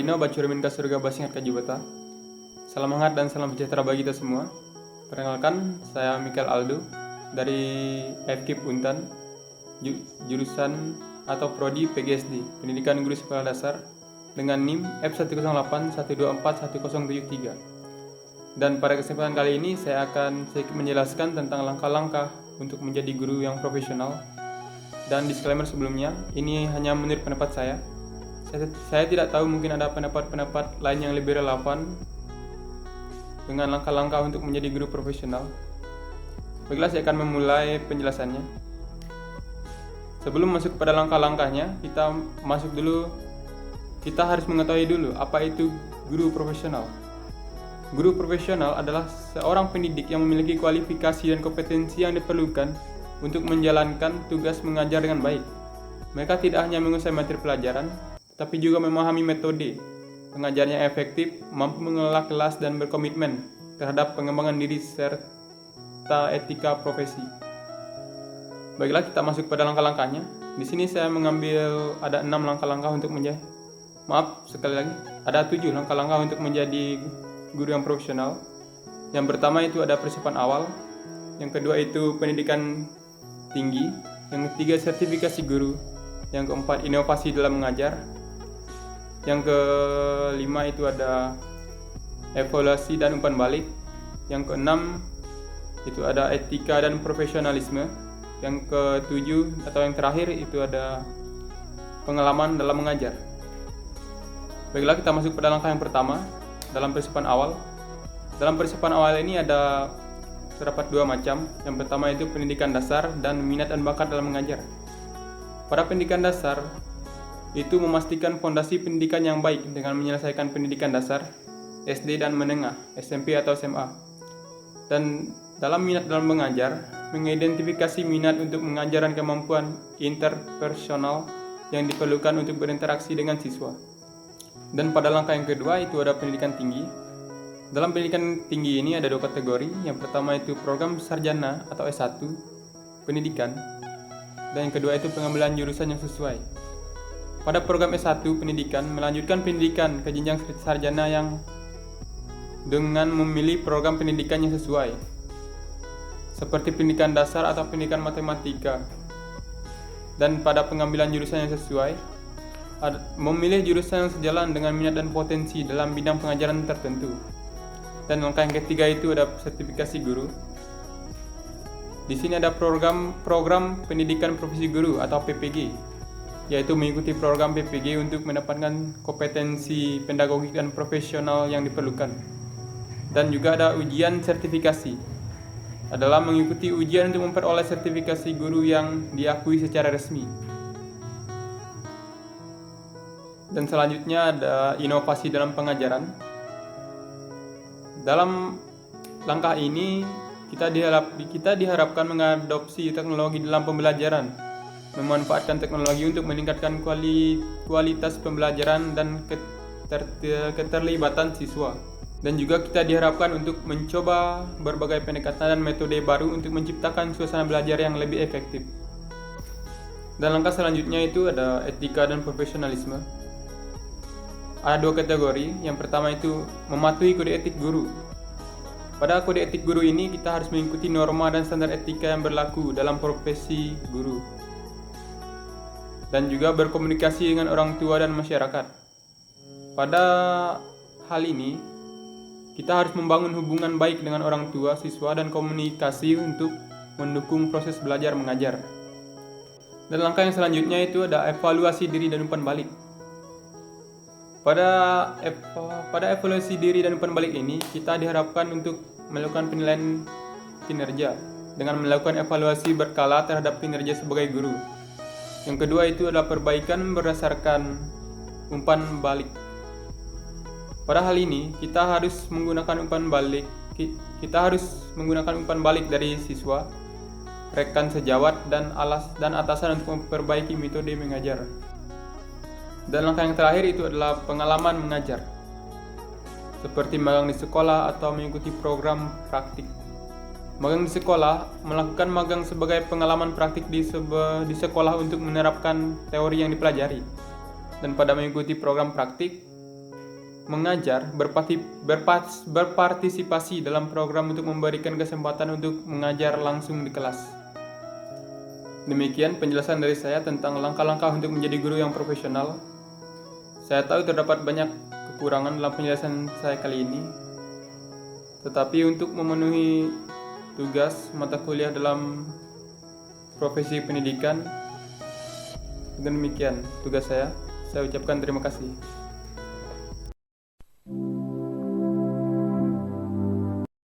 Lino Bacurimin ka surga basingat ka jubata. Salam hangat dan salam sejahtera bagi kita semua. Perkenalkan, saya Michael Aldo dari FKIP Untan, jurusan atau prodi PGSD, Pendidikan Guru Sekolah Dasar, dengan NIM F108124173. Dan pada kesempatan kali ini saya akan sedikit menjelaskan tentang langkah-langkah untuk menjadi guru yang profesional. Dan disclaimer sebelumnya, ini hanya menurut pendapat saya. Saya tidak tahu, mungkin ada pendapat-pendapat lain yang lebih relevan dengan langkah-langkah untuk menjadi guru profesional. Baiklah, saya akan memulai penjelasannya. Sebelum masuk pada langkah-langkahnya, kita harus mengetahui dulu apa itu guru profesional. Guru profesional adalah seorang pendidik yang memiliki kualifikasi dan kompetensi yang diperlukan untuk menjalankan tugas mengajar dengan baik. Mereka tidak hanya menguasai materi pelajaran, tapi juga memahami metode pengajarnya efektif, mampu mengelola kelas dan berkomitmen terhadap pengembangan diri serta etika profesi. Baiklah, kita masuk pada langkah-langkahnya. Di sini saya mengambil ada 6 langkah-langkah untuk ada 7 langkah-langkah untuk menjadi guru yang profesional. Yang pertama itu ada persiapan awal, yang kedua itu pendidikan tinggi, yang ketiga sertifikasi guru, yang keempat inovasi dalam mengajar, yang kelima itu ada evaluasi dan umpan balik, yang keenam itu ada etika dan profesionalisme, yang ketujuh atau yang terakhir itu ada pengalaman dalam mengajar. Baiklah, kita masuk pada langkah yang pertama dalam persiapan awal. Dalam persiapan awal ini ada terdapat 2 macam. Yang pertama itu pendidikan dasar dan minat dan bakat dalam mengajar. Pada pendidikan dasar itu memastikan fondasi pendidikan yang baik dengan menyelesaikan pendidikan dasar, SD dan menengah, SMP atau SMA. Dan dalam minat dalam mengajar, mengidentifikasi minat untuk mengajar dan kemampuan interpersonal yang diperlukan untuk berinteraksi dengan siswa. Dan pada langkah yang kedua itu ada pendidikan tinggi. Dalam pendidikan tinggi ini ada 2 kategori. Yang pertama itu program sarjana atau S1 pendidikan, dan yang kedua itu pengambilan jurusan yang sesuai. Pada program S1 pendidikan melanjutkan pendidikan ke jenjang sarjana yang dengan memilih program pendidikan yang sesuai, seperti pendidikan dasar atau pendidikan matematika. Dan pada pengambilan jurusan yang sesuai, memilih jurusan yang sejalan dengan minat dan potensi dalam bidang pengajaran tertentu. Dan langkah yang ketiga itu ada sertifikasi guru. Di sini ada program pendidikan profesi guru atau PPG, yaitu mengikuti program PPG untuk mendapatkan kompetensi pedagogik dan profesional yang diperlukan. Dan juga ada ujian sertifikasi, adalah mengikuti ujian untuk memperoleh sertifikasi guru yang diakui secara resmi. Dan selanjutnya ada inovasi dalam pengajaran. Dalam langkah ini kita diharapkan mengadopsi teknologi dalam pembelajaran, memanfaatkan teknologi untuk meningkatkan kualitas pembelajaran dan keterlibatan siswa. Dan juga kita diharapkan untuk mencoba berbagai pendekatan dan metode baru untuk menciptakan suasana belajar yang lebih efektif. Dan langkah selanjutnya itu ada etika dan profesionalisme. Ada 2 kategori. Yang pertama itu mematuhi kode etik guru. Pada kode etik guru ini kita harus mengikuti norma dan standar etika yang berlaku dalam profesi guru, dan juga berkomunikasi dengan orang tua dan masyarakat. Pada hal ini, kita harus membangun hubungan baik dengan orang tua, siswa, dan komunikasi untuk mendukung proses belajar mengajar. Dan langkah yang selanjutnya itu ada evaluasi diri dan umpan balik. Pada evaluasi diri dan umpan balik ini, kita diharapkan untuk melakukan penilaian kinerja dengan melakukan evaluasi berkala terhadap kinerja sebagai guru. Yang kedua itu adalah perbaikan berdasarkan umpan balik. Pada hal ini kita harus menggunakan umpan balik dari siswa, rekan sejawat dan atasan untuk memperbaiki metode mengajar. Dan langkah yang terakhir itu adalah pengalaman mengajar, seperti magang di sekolah atau mengikuti program praktik. Magang di sekolah, melakukan magang sebagai pengalaman praktik di sekolah untuk menerapkan teori yang dipelajari. Dan pada mengikuti program praktik, mengajar, berpartisipasi dalam program untuk memberikan kesempatan untuk mengajar langsung di kelas. Demikian penjelasan dari saya tentang langkah-langkah untuk menjadi guru yang profesional. Saya tahu terdapat banyak kekurangan dalam penjelasan saya kali ini, tetapi untuk memenuhi tugas mata kuliah dalam profesi pendidikan, demikian tugas saya. Saya ucapkan terima kasih.